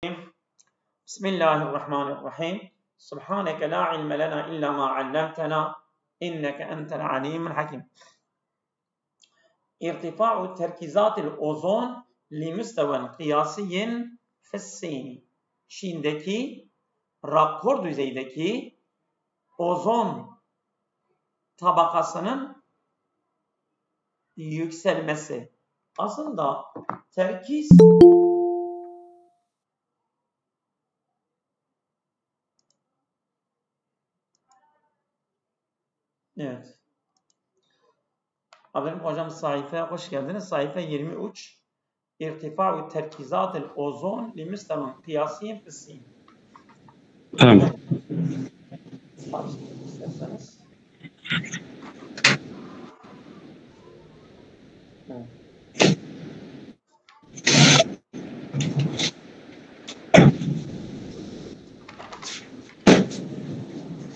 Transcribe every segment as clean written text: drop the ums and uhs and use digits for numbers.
بسم الله الرحمن الرحيم سبحانك لا علم لنا إلا ما علمتنا إنك أنت العليم الحكيم. ارتفاع تركيزات الأوزون لمستوى قياسي في الصين. Çin'deki rakor düzeydeki ozon tabakasının yükselmesi. Aslında terkiz evet. Aferin hocam, sayfaya hoş geldiniz. Sayfa 23. İrtifa'u terkizatil ozon li müstevan kıyasiyen fısîn. Tamam. İsterseniz. Evet.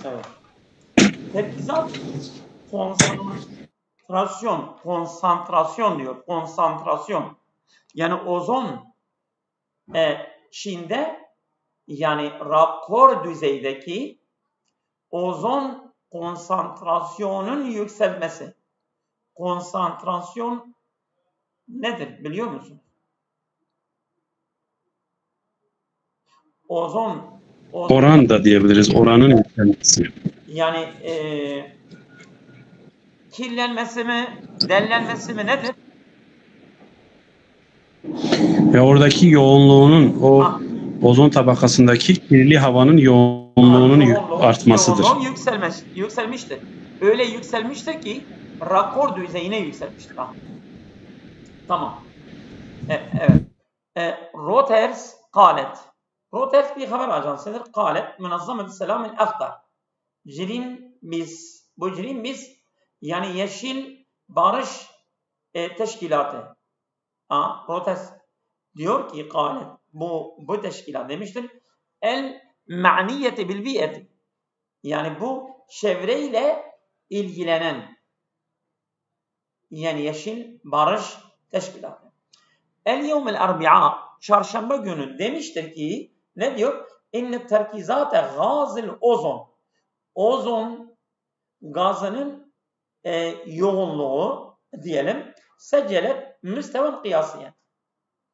Evet. Terkizat konsantrasyon diyor. Konsantrasyon. Yani ozon Çin'de yani rakor düzeydeki ozon konsantrasyonun yükselmesi. Konsantrasyon nedir biliyor musunuz? Oran da diyebiliriz. Oranın yükselmesi. Yani kirlenmesi mi, dellenmesi mi nedir? Ve oradaki yoğunluğunun ozon tabakasındaki kirli havanın yoğunluğunun artmasıdır. Yoğunluğu yükselmiştir. Öyle yükselmiştir ki rakor düzeyine yükselmiştir. Tamam. Evet. Reuters قالت. Reuters bir haber ajansıdır. قالت منظمة السلام الأخضر. Greenpeace yani Yeşil Barış Teşkilatı. Reuters diyor ki قالت bu teşkilat demiştir. El ma'niyeti bil biyeti. Yani bu çevreyle ilgilenen yani Yeşil Barış Teşkilatı. El yevmel arbi'a çarşamba günü demiştir ki ne diyor? İnne terkizate gazil ozon. Ozon gazının yoğunluğu diyelim seccelet müsteven kıyasiyen.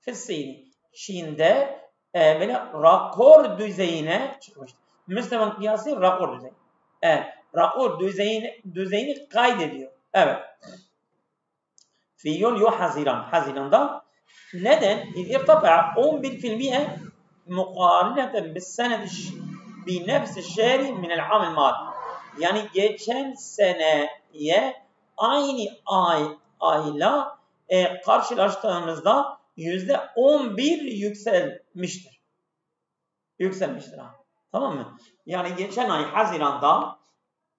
Fissini. Çin'de böyle rakor düzeyine çıkmıştır. Müsteven kıyasi rakor düzeyi. Rakor düzeyini kaydediyor. Evet. Fi yul Haziran'da neden? İrtifa 11% mukarneten bis senedi bi nefsi şehri minel amel madi. Yani geçen seneye aynı ayla karşılaştığımızda %11 yükselmiştir. Tamam mı? Yani geçen ay Haziran'da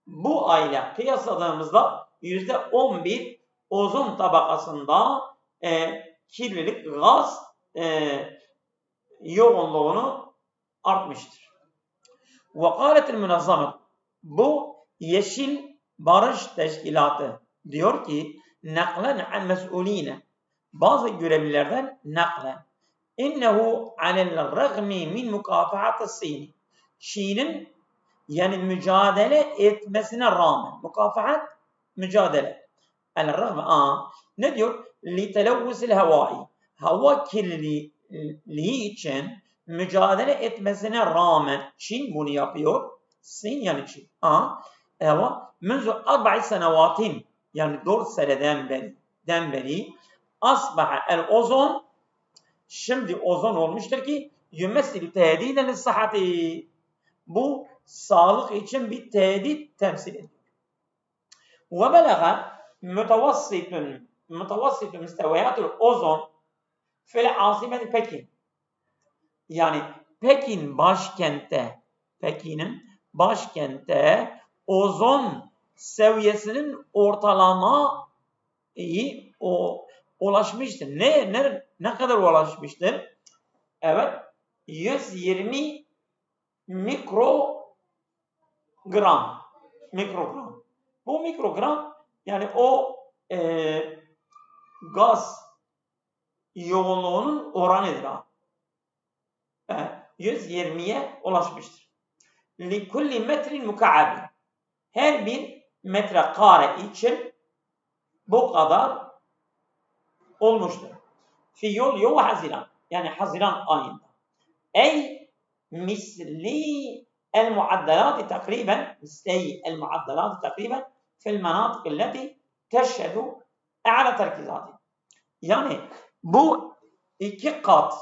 bu ayla kıyasladığımızda %11 ozon tabakasında kirlilik gaz yoğunluğunu artmıştır. Vakaletil münazzamet bu Yeşil Barış Teşkilatı diyor ki naklen an mes'uline bazı görevlilerden naklen innehu alel ragmi min mukafaat Çin. Çin'in yani mücadele etmesine rağmen mukafaat mücadele. El ragm ne diyor? Li televvusil havai hava kirliliği için mücadele etmesine rağmen Çin bunu yapıyor. Çin yani Çin. Ama منذ 4 senevatin yani 4 seneden beri asbaha el ozon şimdi ozon olmuştur ki yümessil tehdiden lis-sıhhati bu sağlık için bir tehdit temsil ediyor. Ve belaga mütevassitun müsteviyatul ozon fil asimeti Pekin. Yani Pekin'in başkentte ozon seviyesinin ortalamayı ulaşmıştır. Ne kadar ulaşmıştır? Evet, 120 mikrogram. Bu mikrogram yani o gaz yoğunluğunun oranıdır. Evet. 120'ye ulaşmıştır. لِكُلِّ مَتْرٍ مُكَعَّبٍ her bir metrekare için bu kadar olmuştur. Fi yul Haziran yani Haziran ayında. Ey misli el muaddelat takriben misli el muaddelat takriben fil menatik elleti teşhedü a'la terkizati. Yani bu 2 kat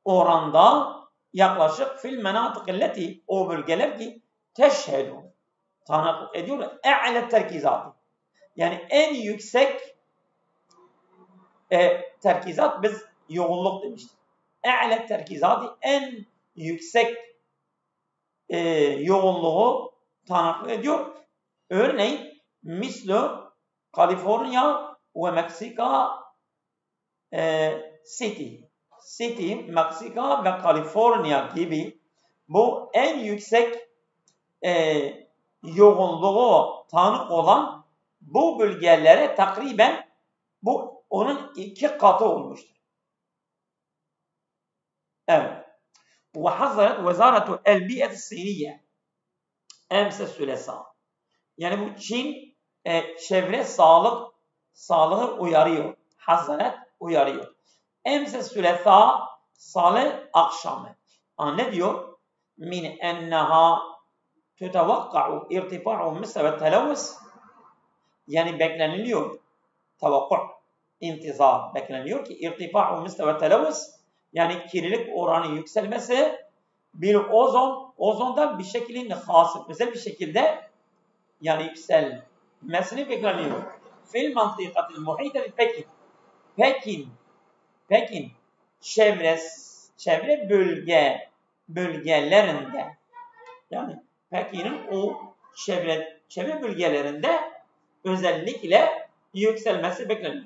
oranda yaklaşık fil menatik elleti o bölgeler ki teşhedü tanıklık ediyor a'la terkizati. Yani en yüksek terkizat biz yoğunluk demiştik. E'le terkizatı en yüksek yoğunluğu tanıklık ediyor. Örneğin mislu Kaliforniya ve Meksika City, Meksika ve Kaliforniya gibi bu en yüksek yoğunluğu tanık olan bu bölgelere takriben bu onun 2 katı olmuştur. Evet. وحذرت وزارة البيئة الصينية أمس الثلاثاء. Yani bu Çin çevre sağlığı uyarıyor. Hazaret uyarıyor. Emse الثلاثاء salı akşamı. Ne diyor? Min enneha tutavakka'u irtifa'u misle televüs. Yani bekleniliyor. Tavakkuk, intizar bekleniliyor ki irtifa'u misle televüs. Yani kirlilik oranı yükselmesi bir ozonda bir şekilde özel bir şekilde yani yükselmesini bekleniyor. Fil mantikatil muhite Pekin çevre bölgelerinde yani Pekin'in o çevre bölgelerinde özellikle yükselmesi bekleniyor.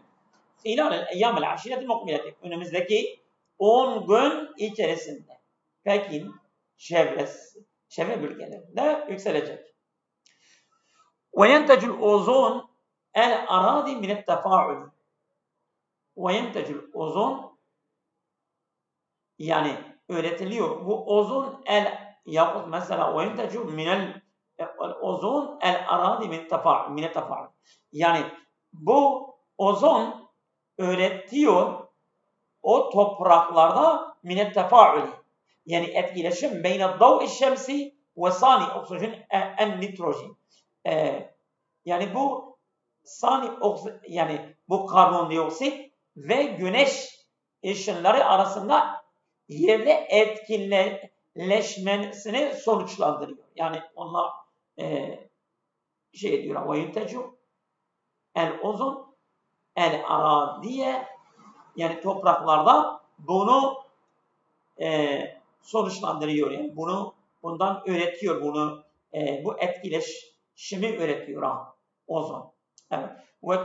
Hilal eyyamel aşiretil mukbileti önümüzdeki 10 gün içerisinde Pekin çevre bölgelerinde yükselecek. وَيَنْتَجُ الْاُوزُونَ الْاَرَادِ مِنَ التَّفَاعُلِ وَيَنْتَجُ الْاُوزُونَ yani üretiliyor. Bu ozon yahut mesela وَيَنْتَجُ مِنَ الْاُوزُونَ الْاَرَادِ مِنَ التَّفَاعُلِ yani bu ozon üretiyor o topraklarda minet tefaülü yani etkileşim beyne dav-i şemsi ve sani oksijen en nitrojen. Yani bu yani bu karbondioksit ve güneş ışınları arasında yerde etkileşmesini sonuçlandırıyor. Yani onlar diyor ve yuntecu el ozon el aradiye yani topraklarda bunu sonuçlandırıyor. Yani bundan üretiyor bunu bu etkileşimi üretiyor ozon. Evet. Ve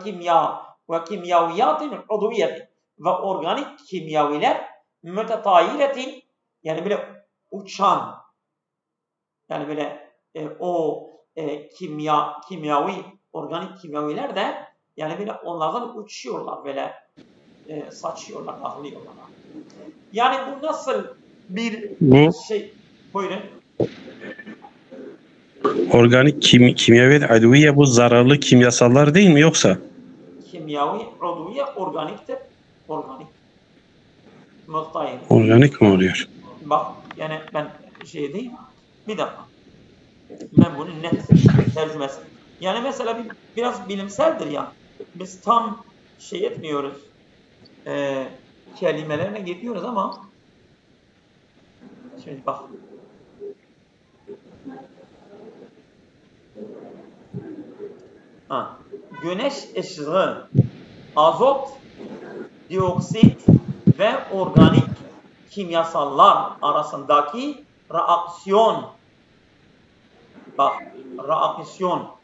kimyaviyatin udviyeti ve organik kimyaviler mütetayiretin yani böyle uçan yani böyle o organik kimyaviler de yani böyle onlardan uçuyorlar böyle saçıyorlar, ahlıyorlar. Yani bu nasıl bir şey? Buyurun. Organik kimyavi adviye bu zararlı kimyasallar değil mi yoksa? Kimyavi adviye organiktir. Organik. Muhtayir. Organik mi oluyor? Bak yani ben değil. Bir dakika. Ben bunun net tercümesi. Yani mesela biraz bilimseldir ya. Biz tam etmiyoruz. Kelimelerine gidiyoruz ama şimdi bak. Güneş ışığı, azot, dioksit ve organik kimyasallar arasındaki reaksiyon. Bak, reaksiyon.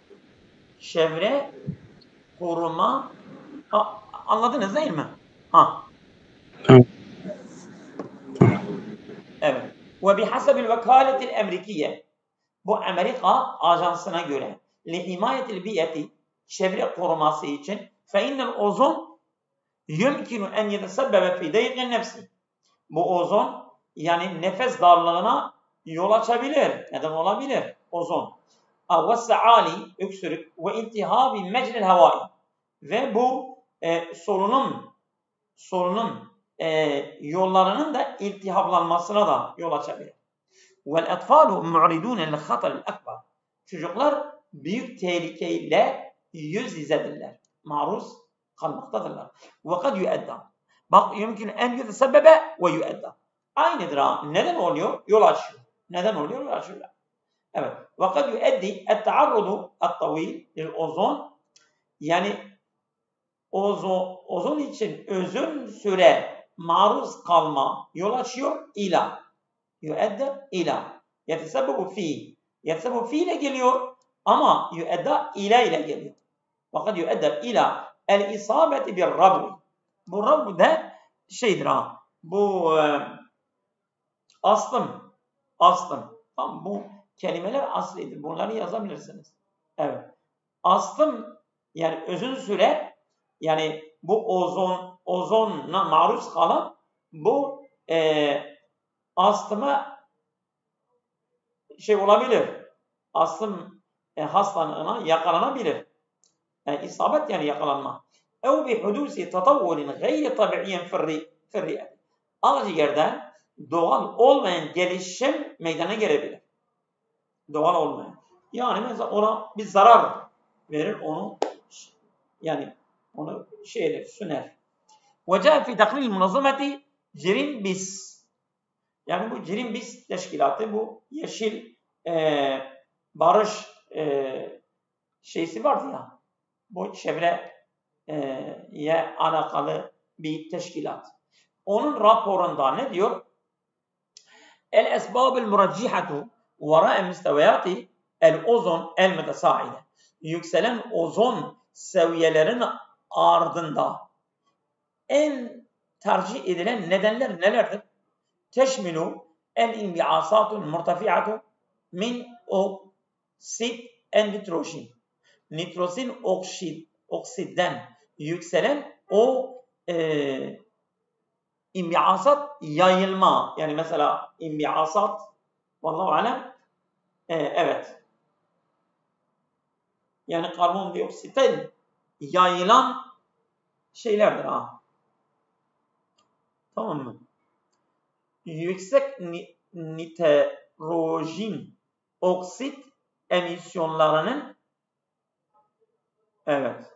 Çevre koruma. Anladınız değil mi? Evet. Ve bihasebil vekaletil emrikiye. Bu Amerika ajansına göre lihimayetil biyeti çevre koruması için feinnel ozon yumkinu en yetesebbebe fi dayqin nefsi. Bu ozon yani nefes darlığına yol açabilir. Neden olabilir? Ozon. Ve öksürük ve iltihabi mecril havai. Ve bu solunum yollarının da iltihaplanmasına da yol açabilir. Vel atfalu mu'ridun lil hataril ekber. Çocuklar büyük tehlikeyle yüz yüzedirler. Maruz kalmaktadırlar. Ve kad yuedda. Bak yumkin en yutesebebe ve yuedda. Aynıdır ha. Neden oluyor? Yol açıyor. Neden oluyor? Yol açıyor. Evet. Ve kad yueddi et-taarrudu et-tavil lil ozon. Yani ozon için uzun süre maruz kalma yol açıyor. İla. Yuedda ila. Yetesebbebu fi. Yetesebbebu fi ile geliyor ama yuedda ila ile geliyor. Fakat yuedda ila el-isabeti bir rabbi. Bu rabbi de şeydir ha. Bu aslım. Tamam, bu kelimeler aslidir. Bunları yazabilirsiniz. Evet. Aslım yani uzun süre yani bu ozona maruz kalan bu astıma şey olabilir. Aslım hastalığına yakalanabilir. Yani isabet yani yakalanma. Ev bi hudusi tatavvulin gayri tabiiyen firriye. Ağciğerden doğal olmayan gelişim meydana gelebilir. Doğal olmayan. Yani mesela ona bir zarar verir, onu yani onu süner. Ve ca fi tahlil münazameti Greenpeace. Yani bu Greenpeace teşkilatı, bu yeşil barış şeysi vardı ya. Bu çevreye alakalı bir teşkilat. Onun raporunda ne diyor? El esbabul muracihatu vera'a müsteviyati el ozon el mütesaide. Yükselen ozon seviyelerin ardında en tercih edilen nedenler nelerdir? Teşmilu el inbiasatul murtafiatu min oksit en nitrojen. Nitrojen oksitten yükselen o inbiasat yayılma. Yani mesela inbiasat vallahu alem evet. Yani karbondioksitten yayılan şeylerdir ha. Tamam mı? Yüksek nitrojen oksit emisyonlarının evet.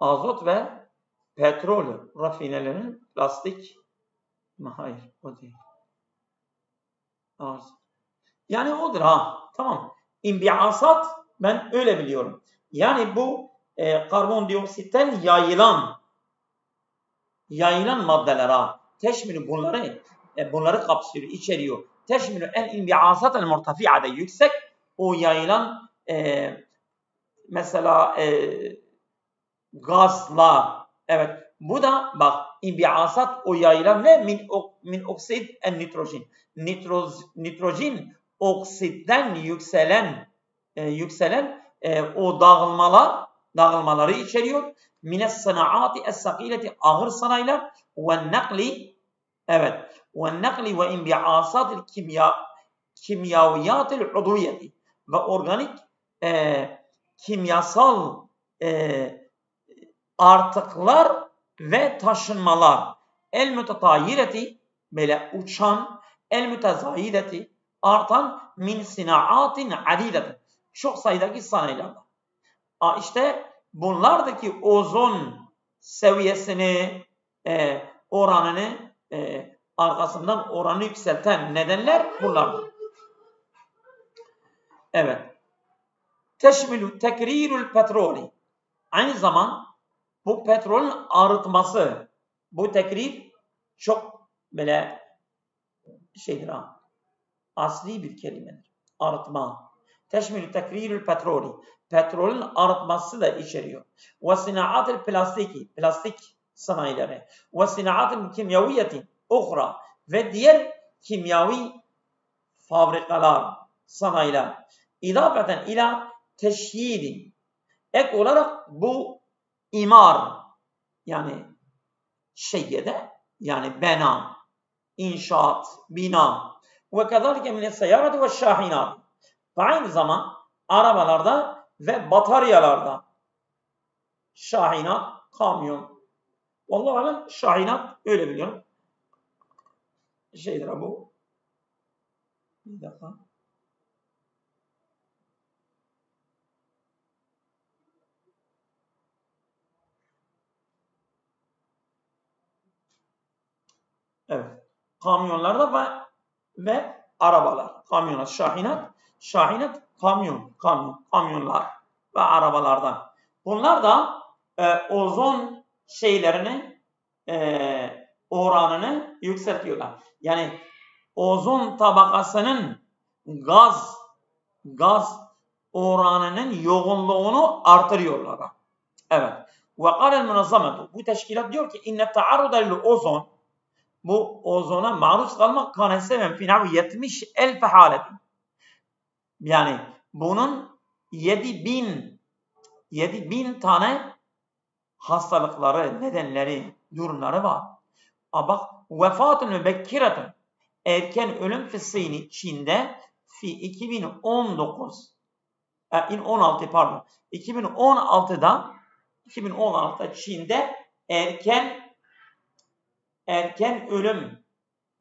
Azot ve petrol rafinelerinin plastik hayır o değil. Azot. Yani odur ha. Tamam. İnbiasat ben öyle biliyorum. Yani bu karbondioksitten yayılan maddeler ha. Teşmilü bunları kapsıyor, içeriyor. Teşmilü en inbiasat el murtafi'ade yüksek o yayılan mesela gazlar. Evet. Bu da bak inbiasat o yayılan ne? Min oksid en nitrojen. Nitrojen oksitten yükselen o dağılmaları içeriyor. Mines sanaati es-sakileti ağır sanayiler ve nakli evet ve nakli ve inbiasatil kimyaviyatil udviyeti ve organik kimyasal artıklar ve taşınmalar. El mütetayireti böyle uçan, el mütezayideti artan min sinaatin adidetin. Çok sayıdaki sanayilerden. İşte bunlardaki ozon seviyesini, oranını, arkasından oranı yükselten nedenler bunlardır. Evet. Teşmilü tekrirül petroli. Aynı zaman bu petrolün arıtması, bu tekrir çok böyle şeydir ha. Asli bir kelimedir. Arıtma. Teşmilü tekrirül petroli. Petrolün arıtması da içeriyor. Ve sinaatil plastik sanayileri. Ve sinaatil kimyaviyeti ukhra ve diğer kimyavi fabrikalar, sanayiler. İdafeten ila teşyidi. Ek olarak bu imar yani şeyde yani bina, inşaat, bina ve kadalike mine seyyarati ve şahinat. Ve aynı zaman arabalarda ve bataryalarda şahinat, kamyon. Vallahi alem şahinat öyle biliyorum. Şeydir bu. Bir dakika. Evet. Kamyonlarda ve arabalar. Kamyonlar, şahinat, kamyonlar ve arabalardan. Bunlar da ozon şeylerini oranını yükseltiyorlar. Yani ozon tabakasının gaz oranının yoğunluğunu artırıyorlar. Evet. Ve kâlel münazzametu. Bu teşkilat diyor ki inne ta'arruda lil ozon, bu ozona maruz kalmak kanese fi navi 70.000 haletin. Yani bunun 7.000 tane hastalıkları, nedenleri, durumları var. Bak vefatun mübekkiretun, erken ölüm fi Çin'de fi 2016'da Çin'de erken ölüm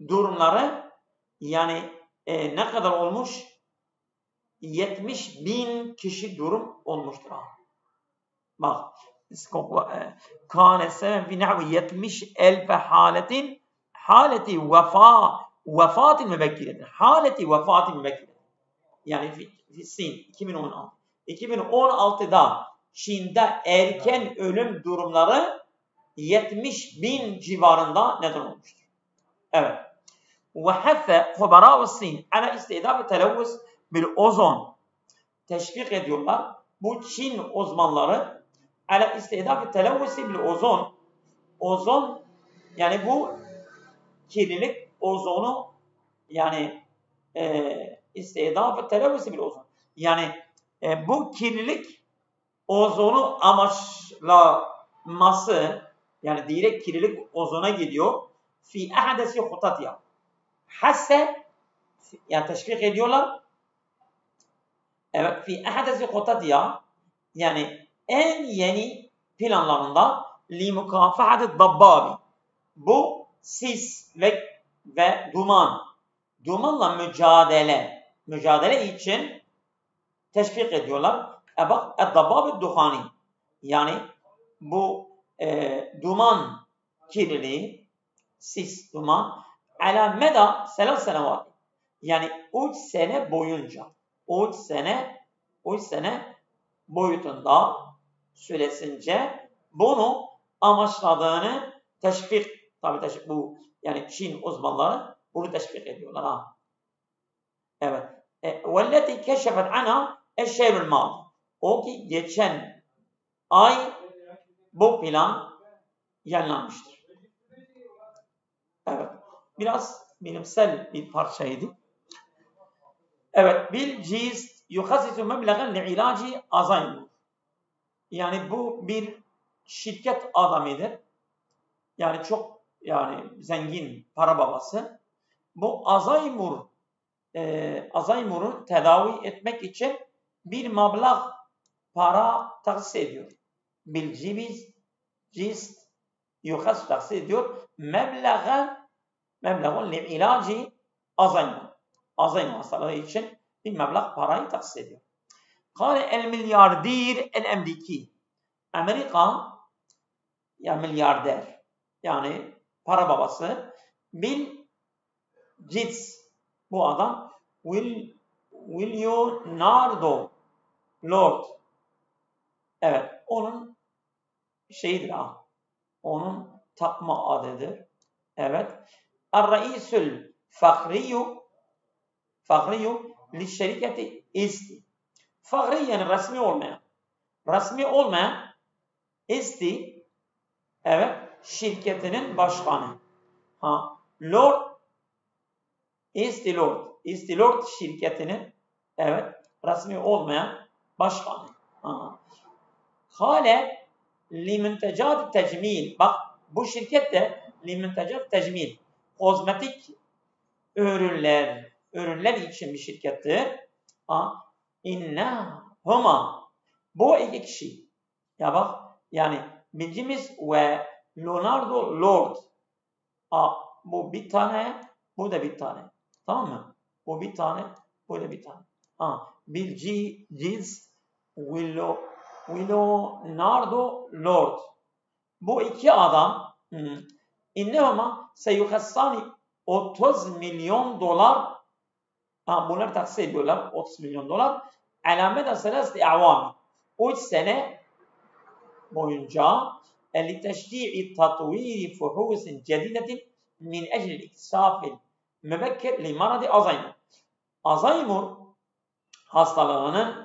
durumları yani ne kadar olmuş? 70.000 kişi durum olmuştur. Bak kâne seven fi nahvi 70.000 haletin haleti vefatin mübekkiretin. Haleti vefatin mübekkiretin. Yani fi Sin 2016. 2016'da Çin'de erken ölüm durumları 70.000 civarında neden olmuştur. Evet. Ve haffe hubarâ-u Sin ala istidâf televvüs bil ozon. Teşvik ediyorlar. Bu Çin uzmanları ala istidâf televvüs bil ozon. Ozon yani bu kirlilik ozonu yani istidâf televvüs bil ozon. Yani bu kirlilik ozonu amaçlaması yani direkt kirlilik ozona gidiyor. Fi ahdesi hutatiya. Hasse yani teşvik ediyorlar. Evet. Fi ahdesi hutatiya yani en yeni planlarında li mukafahati dabbabi. Bu sis ve dumanla mücadele için teşvik ediyorlar. Bak dabbab duhani yani bu duman kirliliği, sis, duman ala meda selas senevat yani 3 sene boyunca 3 sene boyutunda süresince bunu amaçladığını tabii bu yani Çin uzmanları bunu teşvik ediyorlar. Ha. Evet. Velleti keşefet ana eşşehrül mal. O ki geçen ay bu plan yayınlanmıştır. Evet. Biraz bilimsel bir parçaydı. Evet. Bil cist yuhasisu mebleğen li'ilacı Alzheimer. Yani bu bir şirket adamıdır. Yani çok zengin para babası. Bu Alzheimer'u tedavi etmek için bir meblağ para tahsis ediyor. Bil cist yuhas tahsis ediyor. Meblağın li'ilacı Alzheimer hastalığı için bir meblağ parayı tahsis ediyor. Kâle el milyardir el emriki. Amerika ya milyarder yani para babası Bill Gates bu adam Leonardo Lord. Evet, onun şeyidir ha. Onun takma adıdır. Evet. Er-Reisül Fakhriyu li şirketi isti. Fakhri yani resmi olmayan isti evet şirketinin başkanı. Ha, Lord İsti Lord şirketinin Evet, resmi olmayan başkanı. Hale limuntecat tecmil. Bak bu şirket de limuntecat tecmil. Kozmetik ürünler için bir şirkettir. İnnehuma. Bu iki kişi. Ya bak yani bildiğimiz ve Leonardo Lord. Bu bir tane, bu da bir tane. Tamam mı? Bu bir tane, bu da bir tane. Bill Gates, Leonardo Lord. Bu iki adam innehuma seyuhassani 30 milyon dolar bunları taksit ediyorlar 30 milyon dolar alameda selasli avam 3 sene boyunca لتشجيع تطوير فحوص جديدة من أجل الاكتشاف المبكر لمرض Alzheimer. Alzheimer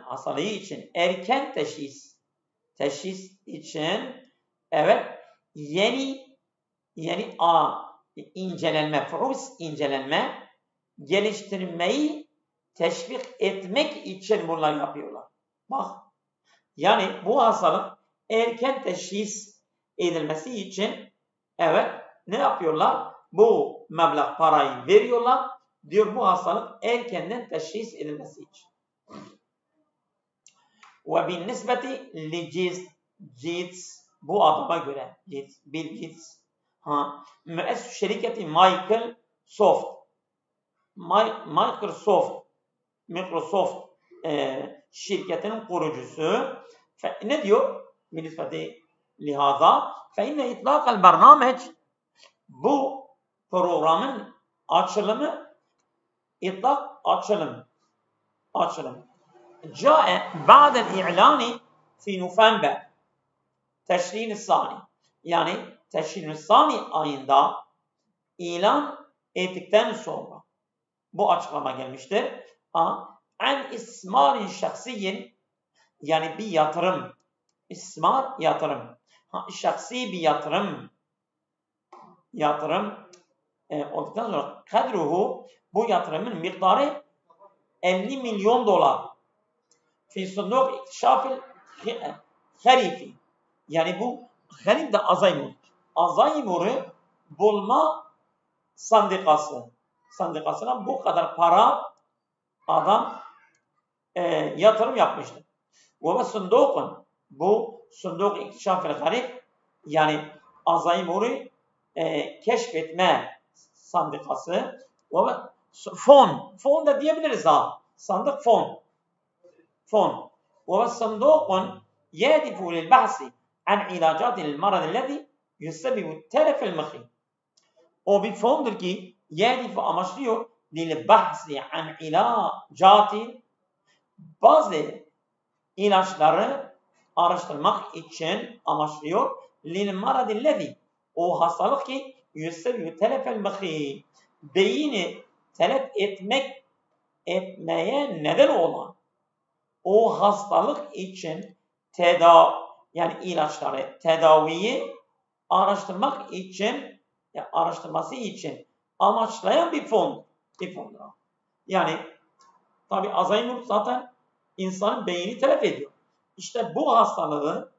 hastalığı için erken teşhis için evet yeni incelenme geliştirmeyi teşvik etmek için bunlar yapıyorlar. Bak yani bu hastalık erken teşhis edilmesi için evet ne yapıyorlar? Bu meblağ parayı veriyorlar. Diyor bu hastalık erkenden teşhis edilmesi için. Ve bin nisbeti li Gates bu adama göre Bill Gates müessüs şirketi Microsoft şirketinin kurucusu ne diyor? Binisbeti lihaza فإن إطلاق البرنامج bu programın açılımı açılım جاء بعد الإعلان في نوفمبر تشرين الثاني yani Teşrin Sani ayında ilan ettikten sonra bu açıklama gelmiştir. En ismarin şahsiyin yani bir yatırım. İsmar yatırım. Şahsi bir yatırım olduktan sonra kadruhu bu yatırımın miktarı 50 milyon dolar. Fi sunduk iktisafil harifi. Yani bu harif de Alzheimer. Alzheimer'ı bulma sandikasına bu kadar para adam yatırım yapmıştır. Ve sundukun bu sunduk iktisafil harif yani Alzheimer'ı keşfetme sandikası ve fon da diyebiliriz ha. Sandık fon. Ve sundukun yedifu lil bahsi an ilacat lil marad ellezî yusebbibu telef el mıhî. O bir fondur ki yedifu amaçlıyor lil bahsi an ilacatin bazı ilaçları araştırmak için amaçlıyor. Lil marad ellezî o hastalık ki yusebbibu telef el mıhî beyni telef etmeye neden olan o hastalık için yani ilaçları, tedaviyi araştırması için amaçlayan bir fondur. Yani tabi Alzheimer zaten insanın beynini telef ediyor. İşte bu hastalığı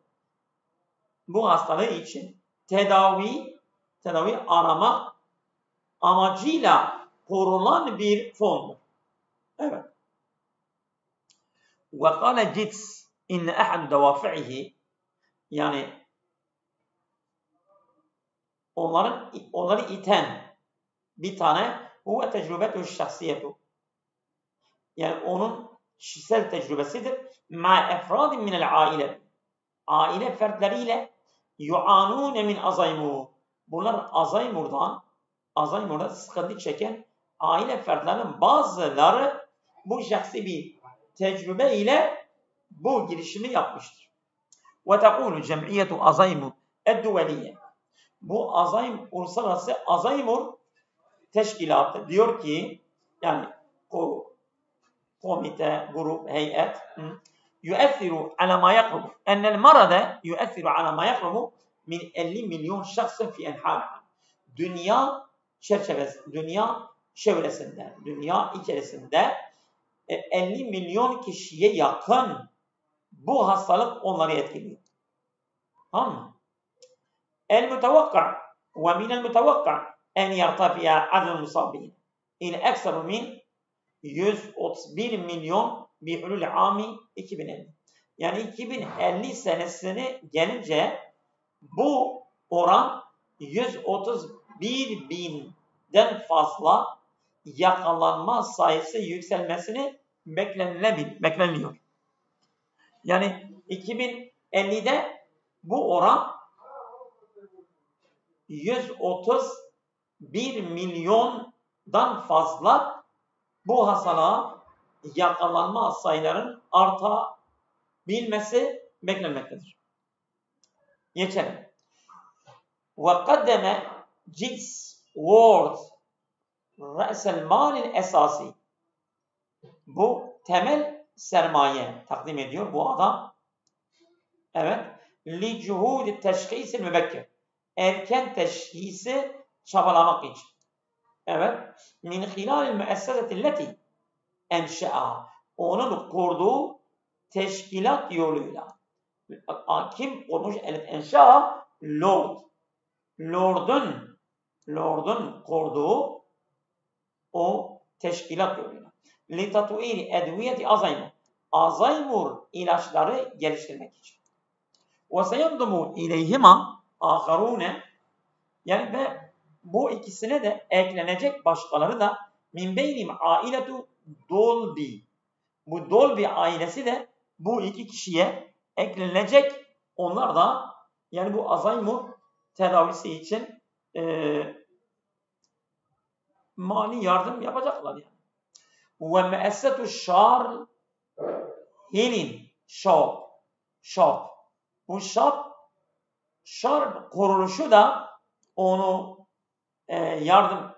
için tedavi aramak amacıyla kurulan bir fondur. Evet. وقال جيتس إن أحد دوافعه yani onları iten bir tane huve tecrübetu şahsiyetu yani onun kişisel tecrübesidir ma efradin minel aile fertleriyle yu'anune min Alzheimer bunlar Alzheimer'da sıkıntı çeken aile fertlerinin bazıları bu şahsi bir tecrübe ile bu girişimi yapmıştır. Ve tekulu cem'iyetu Alzheimer edduveliye. Bu uluslararası Alzheimer teşkilatı diyor ki yani komite, grup, heyet yüessiru ala ma yakrubu ennel marada yüessiru ala ma yakrubu min 50 milyon şahsın fi enhâ dünya çevresinde, dünya içerisinde 50 milyon kişiye yakın bu hastalık onları etkiliyor. Tamam mı? El-mutevakka ve minel mutevakka en yertafiya adel musabbihin ile ekseru min 131 milyon bi hulul ami 2050. Yani 2050 senesine gelince bu oran 131 binden fazla yakalanma sayısı yükselmesini bekleniyor. Yani 2050'de bu oran 131 milyondan fazla bu hastalığa yakalanma sayılarının artabilmesi beklenmektedir. Geçelim. وَقَدَّمَ Giles Ward رَأْسَ الْمَالِ الْاَسَاسِي Bu temel sermaye takdim ediyor bu adam. Evet. لِجُهُودِ تَشْخِيصِ الْمُبَكِّرِ Erken teşhisi çabalamak için. Evet. مِنْ خِلَالِ الْمُؤَسَّسَةِ الَّتِي اَنْشَاءَ Onun kurduğu teşkilat yoluyla. Kim kurmuş? Enşa Lord. Lord'un kurduğu o teşkilat yoluyla. لِتَطُئِيرِ اَدْوِيَةِ Alzheimer. Alzheimer ilaçları geliştirmek için. وَسَيَنْضُمُ اِلَيْهِمَا آخَرُونَ Yani ve bu ikisine de eklenecek başkaları da min beynim ailetu Dolby. Bu Dolby ailesi de bu iki kişiye eklenecek. Onlar da yani bu Alzheimer tedavisi için mali yardım yapacaklar yani. Ve meessetu Charles Hilin Shop. Bu Shop kuruluşu da onu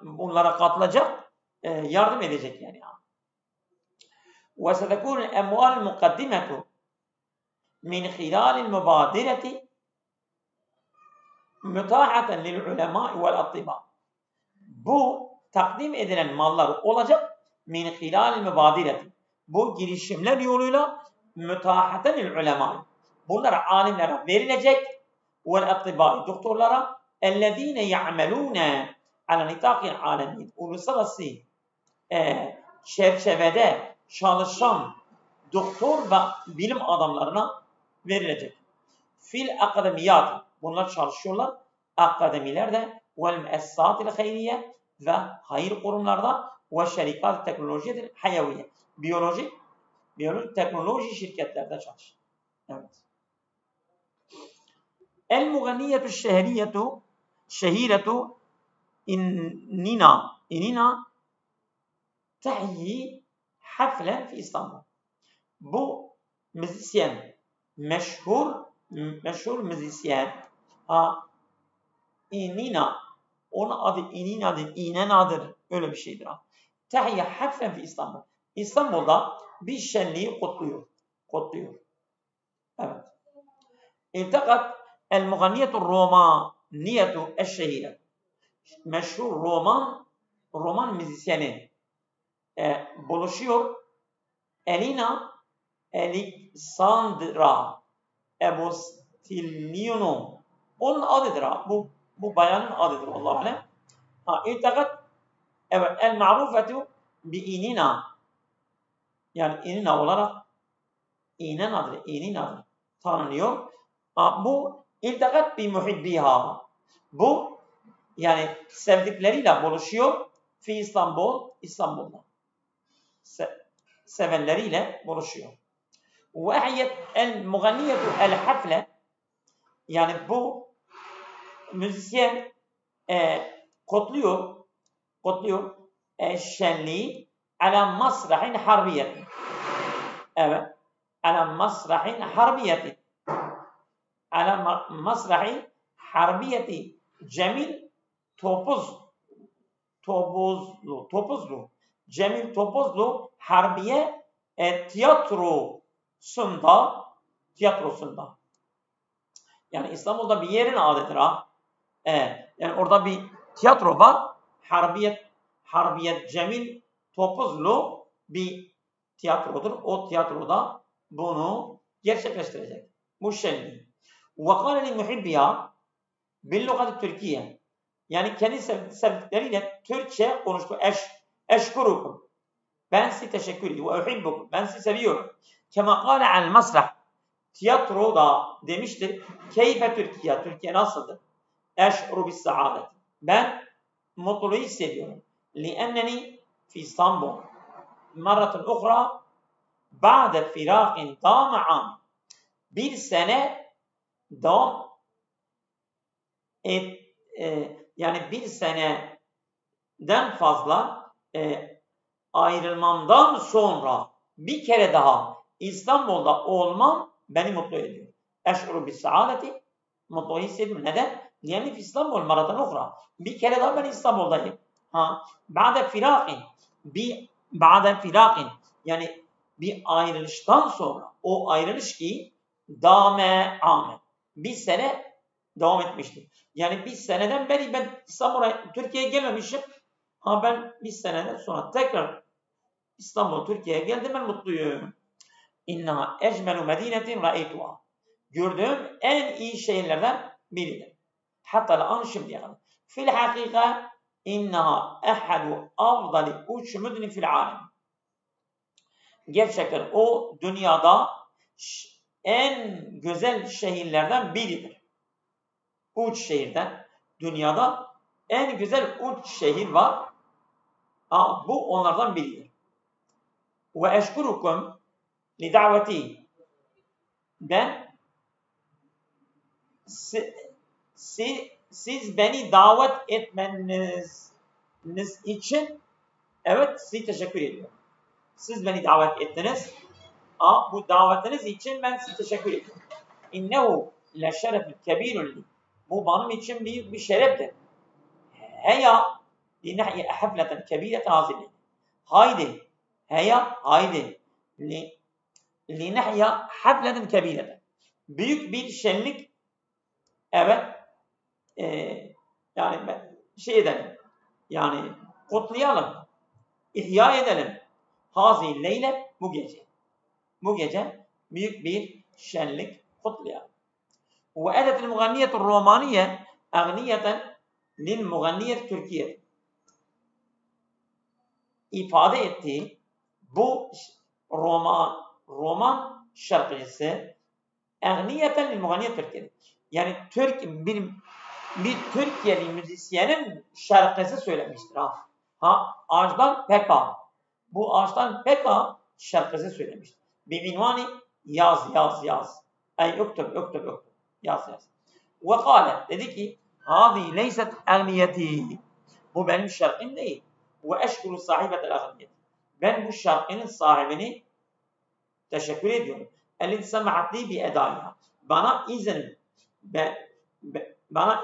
bunlara katılacak, yardım edecek yani. Ve setekûnul emvâl mukaddimetu min khilâlil mübâdireti mütâhaten lil ulemâi vel attibâ. Bu takdim edilen mallar olacak min khilâlil mübâdireti. Bu girişimler yoluyla mütâhaten lil ulemâi. Bunlara alimlere verilecek vel attibâi doktorlara ellezîne ya'melûne ala nitâkil âlemin. Uluslararası çerçevede çalışan doktor ve bilim adamlarına verilecek. Fil akademiyat. Bunlar çalışıyorlar. Akademilerde vel müessâtil hayriye ve hayır kurumlarda ve şerikat teknolojidir hayaviye. Biyoloji teknoloji şirketlerde çalışır. Evet. El muganniyetu şehiretu inina tahyi haflen fi İstanbul. Bu müzisyen, meşhur müzisyen İnina, onun adı İnina'dır, İnena'dır, öyle bir şeydir. Tahyi haflen fi İstanbul. İstanbul'da bir şenliği kutluyor. Evet. İltakat el muganniyetu romaniyetu eşşehire. Meşhur roman müzisyeni buluşuyor. Elina Alexandra Ebostilionu. Onun adıdır. Bu bayanın adıdır. Allahu alem. İltakat evet el ma'rufetu bi inina. Yani inina olarak İnina'dır tanınıyor. Bu iltakat bi muhibbiha. Bu yani sevdikleriyle buluşuyor. Fi İstanbul'da. Sevenleriyle buluşuyor. Ve ehyet el muganniyetu el hafle. Yani bu müzisyen kutluyor şenliği ala masrahin harbiyeti. Evet. Ala masrahin harbiyeti. Ala masrahin harbiyeti. Cemil Topuzlu. Cemil Topuzlu Harbiye tiyatrosunda yani İstanbul'da bir yerin adıdır yani orada bir tiyatro var. Harbiyet Cemil Topuzlu bir tiyatrodur. O tiyatroda bunu gerçekleştirecek. Bu şenliği. وَقَالَ لِمُحِبِّيَا بِاللُّغَةِ Türkiye. Yani kendi sevdikleriyle Türkçe konuştu. Eşkurukum. Ben size teşekkür ediyorum. وَاُحِبُّكُم. Ben sizi seviyorum. كَمَا قَالَ عَلَى الْمَسْرَحِ. Tiyatroda demiştir. Keyfe Türkiye. Türkiye nasıldır? Eş'uru bis saadet. Ben mutluluğu hissediyorum. لِأَنَّنِي فِي İstanbul. مرة أخرى بعد فراق دام عام. Bir sene devam yani bir seneden fazla ayrılmamdan sonra bir kere daha İstanbul'da olmam beni mutlu ediyor. Eş'uru bis saadeti. Mutlu hissediyorum. Neden? Yani İstanbul maratan ukhra. Bir kere daha ben İstanbul'dayım. Ba'de firakin. Ba'de firakin. Yani bir ayrılıştan sonra o ayrılış ki dame ame. Bir sene devam etmişti. Yani bir seneden beri ben İstanbul'a, Türkiye'ye gelmemişim. Ben bir seneden sonra tekrar İstanbul, Türkiye'ye geldim, ben mutluyum. İnnaha ecmelu medinetin ra'eytuha. Gördüğüm en iyi şehirlerden biridir. Hatta an şimdiye kadar. Fil hakika innaha ehadu afdali uç müdni fil alem. Gerçekten o dünyada en güzel şehirlerden biridir. Uç şehirden. Dünyada en güzel uç şehir var. Bu onlardan biridir. Ve eşkurukum li daveti. Ben siz beni davet etmeniz için evet size teşekkür ediyorum. Siz beni davet ettiniz. Bu davetiniz için ben size teşekkür ediyorum. İnnehu le şerefün kebirun. Bu benim için büyük bir şereftir. Heya li nahye hafleten kebireten hazine. Haydi. Heya haydi. Li nahye hafleten kebireten. Büyük bir şenlik. Evet. Yani şey edelim. Yani kutlayalım. İhya edelim. Hazi leyle bu gece. Bu gece büyük bir şenlik kutlayalım. Ve edetil muganniyetul romaniye agniyeten lil muganniyetul Türkiye. İfade ettiği bu Roman şarkıcısı agniyeten lil muganniyetul Türkiye. Yani bir Türkiye'li müzisyenin şarkısı söylemiştir. Ağaçtan Peka. Bu Ağaçtan Peka şarkısı söylemiştir. Biminvani yaz. Ey öktüb. Yaz. Ve kâle dedi ki hâzî leyset agniyeti. Bu benim şarkım değil. Ve eşkuru sahibetel agniyeti. Ben bu şarkının sahibini teşekkür ediyorum. Ellezî semahatli bi edâiha. Bana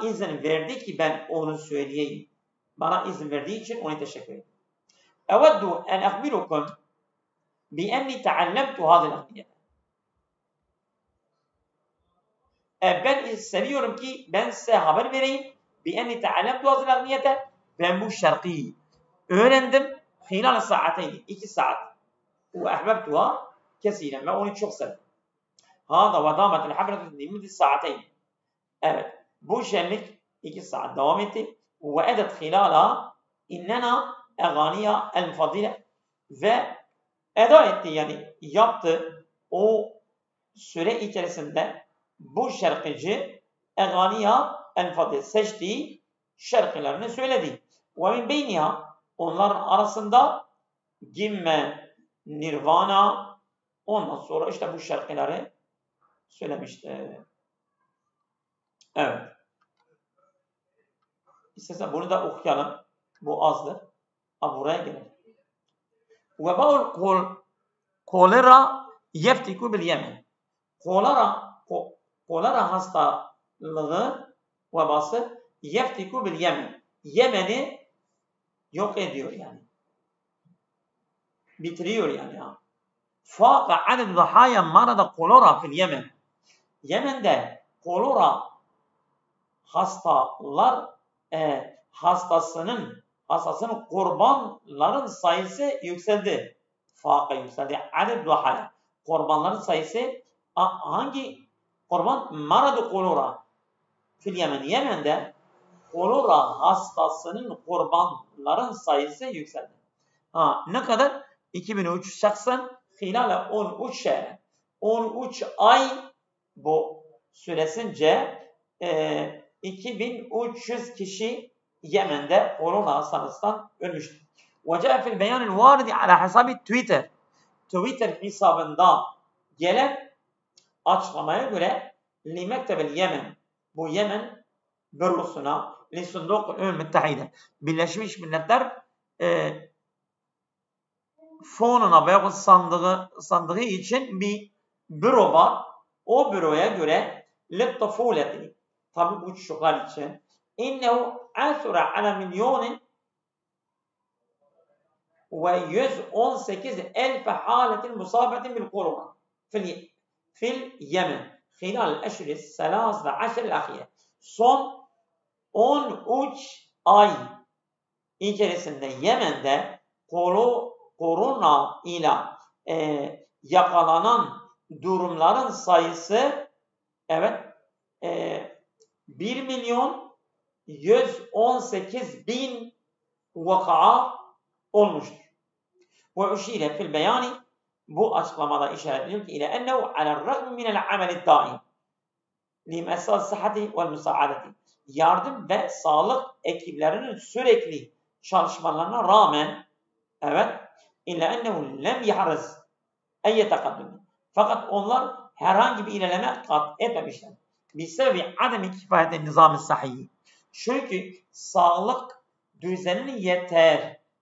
izin verdi ki ben onu söyleyeyim. Bana izin verdiği için ona teşekkür ederim. Eveddu en ahbirukum bi enni teallemtu hâzil agniyete. Ben seviyorum ki ben size haber vereyim. Bi enni teallemtu hâzil agniyete. Ben bu şarkıyı öğrendim. Hilal saateyn. 2 saat. Ve ahbebtuha kesiren. Ben onu çok sevdim. Hâzâ ve dâmetel habretu limidi saateyn. Evet. Bu şenlik 2 saat devam etti. Ve edet hilala innena eganiya el fadile. Ve eda etti yani yaptı o süre içerisinde bu şarkıcı eganiya el fadile seçtiği şarkılarını söyledi. Ve min beyniha onların arasında Gimme, Nirvana ondan sonra işte bu şarkıları söylemişti. Evet. İstersen bunu da okuyalım. Bu azdır. Buraya gelelim. Ve ba'ul kolera yeftiku bil Yemen. Kolera hastalığı vebası yeftiku bil Yemen. Yemen'i yok ediyor yani. Bitiriyor yani. Fâka aded zahâya marada kolera fil Yemen. Yemen'de kolera hastasının kurbanların sayısı yükseldi. Faka yükseldi. Aded duhaya. Kurbanların sayısı hangi kurban? Marad kolora. Fil Yemen. Yemen'de kolora hastasının kurbanların sayısı yükseldi. Ne kadar? 2380 hilal 13 şehre. 13 ay bu süresince 2300 kişi Yemen'de korona hastalığından ölmüştür. وجاء في البيان الوارد على حساب Twitter. Twitter hesabında gelen açıklamaya göre لمكتب Yemen, bu Yemen bürosuna لصندوق الأمم المتحدة, Birleşmiş Milletler fonuna veya sandığı için bir büro var. O büroya göre للطفولة, tabi bu çocuklar için إنه عثر على مليون و118,000 حالة مصابة بالكورونا في اليمن خلال الأشهر الثلاث الأخيرة. Son 13 ay içerisinde Yemen'de korona ile yakalanan durumların sayısı 1.118.000 vaka olmuştur. Ve üşire fil beyani, bu açıklamada işaret ediliyor ki ile ennehu alel-ragm minel amel daim li mesal sıhhati vel müsaadeti, yardım ve sağlık ekiplerinin sürekli çalışmalarına rağmen illa ennehu lem yahriz ey takaddum, fakat onlar herhangi bir ilerleme kat etmemişler. Bisebebi ademi kifayeti nizam-ı sahih, çünkü sağlık düzeninin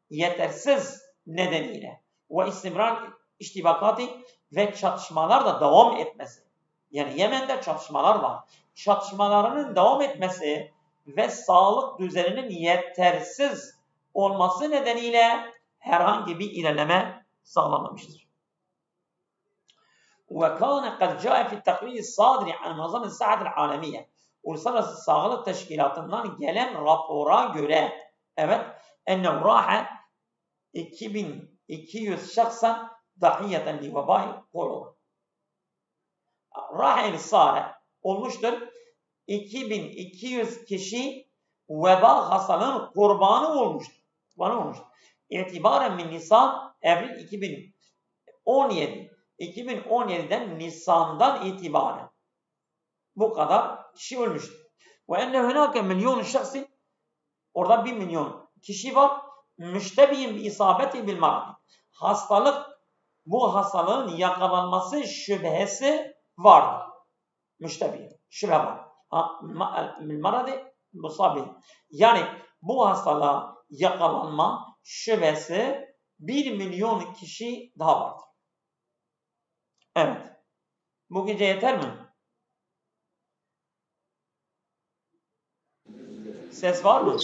yetersiz nedeniyle ve istimrar iştibakatı ve çatışmalar da devam etmesi. Yani Yemen'de çatışmalar var. Çatışmalarının devam etmesi ve sağlık düzeninin yetersiz olması nedeniyle herhangi bir ilerleme sağlanmamıştır. وكان قد جاء في التقرير الصادر عن منظمة الصحة العالمية, Uluslararası Sağlık Teşkilatı'ndan gelen rapora göre ennehu raha 2200 şahsen dahiyeten li vebai korona. Rahel sare olmuştur. 2200 kişi veba hastalığının kurbanı olmuştur. İtibaren min Nisan Eylül 2017'den Nisan'dan itibaren bu kadar kişi ölmüştür. Ve enne hunake milyon şahsi, orada 1 milyon kişi var. Müştebihin bi isabeti bil marad. Bu hastalığın yakalanması şüphesi vardır. Müştebihin. Şüphe var. Bil maradi musabi. Yani bu hastalığa yakalanma şüphesi 1 milyon kişi daha vardır. Evet. Bu gece yeter mi? Ses var mı?